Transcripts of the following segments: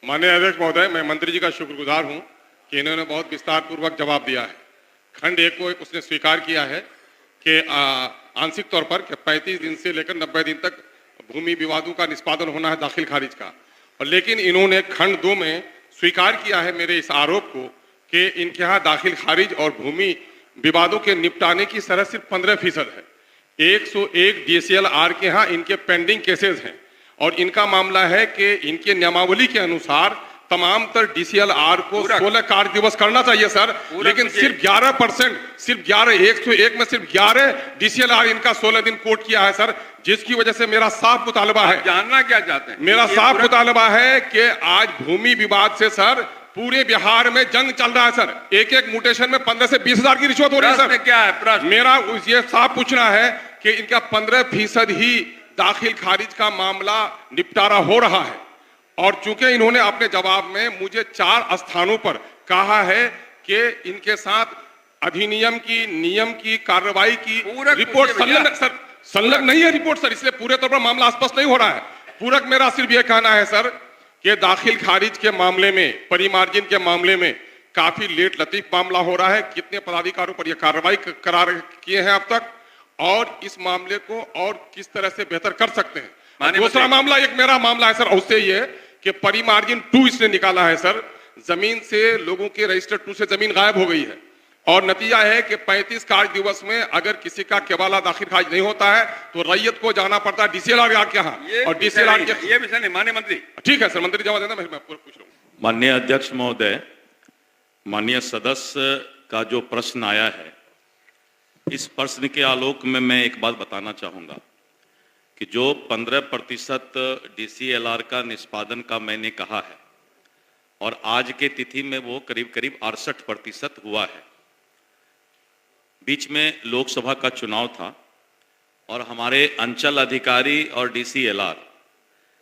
माननीय अध्यक्ष महोदय, मैं मंत्री जी का शुक्रगुजार हूं कि इन्होंने बहुत विस्तार पूर्वक जवाब दिया है। खंड एक को उसने स्वीकार किया है कि आंशिक तौर पर 35 दिन से लेकर 90 दिन तक भूमि विवादों का निष्पादन होना है दाखिल खारिज का। और लेकिन इन्होंने खंड 2 में स्वीकार किया है मेरे इस आरोप को कि इनके यहाँ दाखिल खारिज और भूमि विवादों के निपटाने की शरह सिर्फ 15% है। 101 DCLR के यहाँ इनके पेंडिंग केसेस हैं और इनका मामला है कि इनके नियमावली के अनुसार तमाम तर DCLR को 16 कार्य दिवस करना चाहिए सर, लेकिन सिर्फ 11%, सिर्फ 101 में सिर्फ 11 DCLR इनका 16 दिन कोर्ट किया है सर, जिसकी वजह से मेरा साफ मुतालबा है। जानना क्या चाहते हैं? मेरा साफ मुतालबा है कि आज भूमि विवाद से सर पूरे बिहार में जंग चल रहा है सर। एक एक म्यूटेशन में 15 से 20 हजार की रिश्वत हो रही है सर। क्या है प्रश्न? मेरा ये साफ पूछना है कि इनका 15% ही दाखिल खारिज का मामला निपटारा हो रहा है। और चूंकि इन्होंने अपने जवाब में मुझे 4 स्थानों पर कहा है कि इनके साथ अधिनियम की, नियम की, कार्रवाई की रिपोर्ट संलग्न नहीं है रिपोर्ट सर, इसलिए पूरे तौर पर मामला स्पष्ट नहीं हो रहा है। पूरक मेरा सिर्फ यह कहना है सर कि दाखिल खारिज के मामले में, परिमार्जिन के मामले में काफी लेट लतीफ मामला हो रहा है। कितने पदाधिकारियों पर यह कार्रवाई करार किए हैं अब तक, और इस मामले को और किस तरह से बेहतर कर सकते हैं। दूसरा मामला, एक मेरा मामला है सर उससे ये कि परिमार्जिन 2 इसने निकाला है सर। जमीन से लोगों के रजिस्टर 2 से जमीन गायब हो गई है और नतीजा है कि 35 कार्य दिवस में अगर किसी का केवाला दाखिल खारिज नहीं होता है तो रैयत को जाना पड़ता है DCLR के यहाँ, और DCLR के ये विषय नहीं। माननीय मंत्री, ठीक है सर, मंत्री जवाब देना, मैं पूछ रहा हूँ। माननीय अध्यक्ष महोदय, माननीय सदस्य का जो प्रश्न आया है, इस प्रश्न के आलोक में मैं एक बात बताना चाहूंगा कि जो 15% DCLR का निष्पादन का मैंने कहा है और आज के तिथि में वो करीब करीब 68% हुआ है। बीच में लोकसभा का चुनाव था और हमारे अंचल अधिकारी और DCLR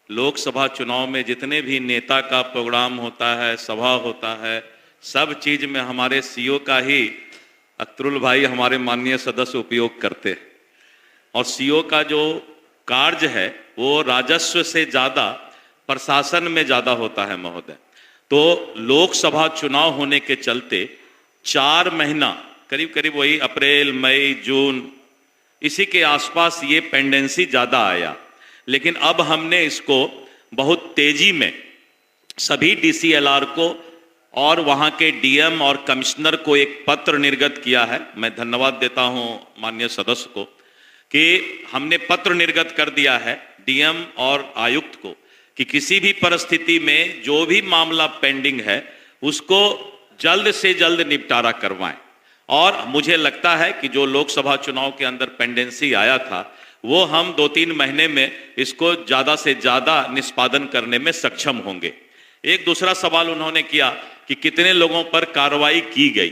लोकसभा चुनाव में जितने भी नेता का प्रोग्राम होता है, सभा होता है, सब चीज में हमारे CO का ही अख्तरुल भाई हमारे माननीय सदस्य उपयोग करते हैं। और CO का जो कार्य है वो राजस्व से ज्यादा प्रशासन में ज्यादा होता है महोदय। तो लोकसभा चुनाव होने के चलते 4 महीना, करीब करीब वही अप्रैल, मई, जून, इसी के आसपास ये पेंडेंसी ज्यादा आया। लेकिन अब हमने इसको बहुत तेजी में सभी DCLR को और वहां के DM और कमिश्नर को एक पत्र निर्गत किया है। मैं धन्यवाद देता हूं माननीय सदस्य को कि हमने पत्र निर्गत कर दिया है DM और आयुक्त को कि किसी भी परिस्थिति में जो भी मामला पेंडिंग है उसको जल्द से जल्द निपटारा करवाएं। और मुझे लगता है कि जो लोकसभा चुनाव के अंदर पेंडेंसी आया था वो हम 2-3 महीने में इसको ज्यादा से ज्यादा निष्पादन करने में सक्षम होंगे। एक दूसरा सवाल उन्होंने किया कि कितने लोगों पर कार्रवाई की गई,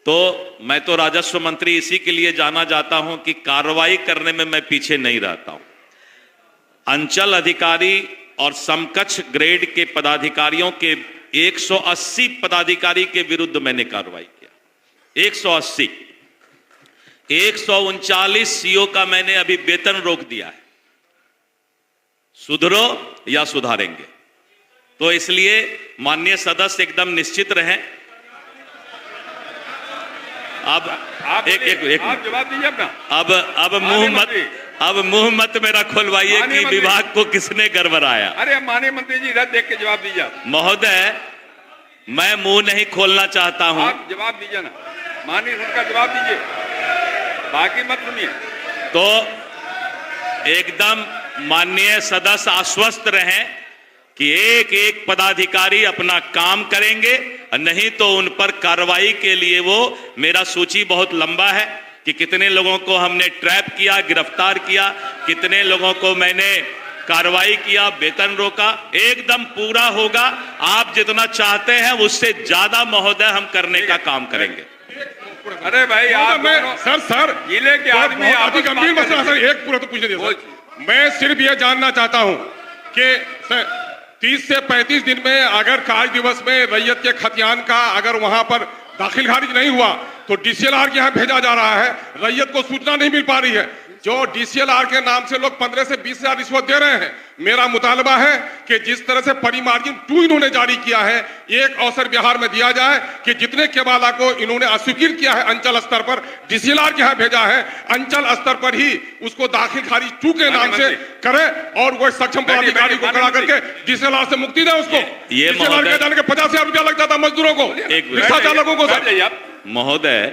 तो मैं तो राजस्व मंत्री इसी के लिए जाना जाता हूं कि कार्रवाई करने में मैं पीछे नहीं रहता हूं। अंचल अधिकारी और समकक्ष ग्रेड के पदाधिकारियों के 180 पदाधिकारी के विरुद्ध मैंने कार्रवाई किया। 180, 139 CO का मैंने अभी वेतन रोक दिया है। सुधरो या सुधारेंगे। तो इसलिए माननीय सदस्य एकदम निश्चित रहें। अब आप जवाब दीजिए अपना। अब मुंह मत मेरा खोलवाइए कि विभाग को किसने गड़बड़ाया। अरे माननीय मंत्री जी, इधर देख के जवाब दीजिए। महोदय, मैं मुंह नहीं खोलना चाहता हूं। आप जवाब दीजिए ना, माननीय सर का जवाब दीजिए, बाकी मत सुनिए। तो एकदम माननीय सदस्य आश्वस्त रहें कि एक एक पदाधिकारी अपना काम करेंगे, नहीं तो उन पर कार्रवाई के लिए वो, मेरा सूची बहुत लंबा है कि कितने लोगों को हमने ट्रैप किया, गिरफ्तार किया, कितने लोगों को मैंने कार्रवाई किया, वेतन रोका, एकदम पूरा होगा। आप जितना चाहते हैं उससे ज्यादा महोदय हम करने का काम करेंगे। अरे भाई आप सर जिले के आदमी, अति गंभीर मसला सर, एक पूरा तो पूछने दीजिए। मैं सिर्फ यह जानना चाहता हूं कि 30 से 35 दिन में अगर कार्य दिवस में रैयत के खतियान का अगर वहां पर दाखिल खारिज नहीं हुआ तो DCLR के यहाँ भेजा जा रहा है, रैयत को सूचना नहीं मिल पा रही है। जो DCLR के नाम से लोग 15 से 20 हजार रिश्वत दे रहे हैं मेरा मुतालबा है कि जिस तरह से परिमार्जिन 2 इन्होंने जारी किया है, एक अवसर बिहार में दिया जाए कि जितने केबाला को इन्होंने अस्वीकृत किया है अंचल स्तर पर, डीसीएलआर के यहाँ भेजा है, अंचल स्तर पर ही उसको दाखिल खारिज 2 के नाम से करे और वो सक्षम पदाधिकारी को खड़ा करके डीसीएलआर से मुक्ति दे उसको। ये डीसीएलआर के जाने के 50,000 रुपया लग जाता मजदूरों को, रिक्शा चालकों को। महोदय,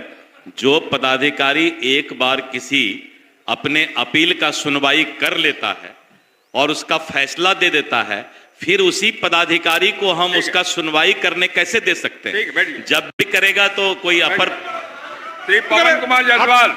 जो पदाधिकारी एक बार किसी अपने अपील का सुनवाई कर लेता है और उसका फैसला दे देता है, फिर उसी पदाधिकारी को हम उसका सुनवाई करने कैसे दे सकते हैं? जब भी करेगा तो कोई अपर श्री पवन कुमार जायसवाल।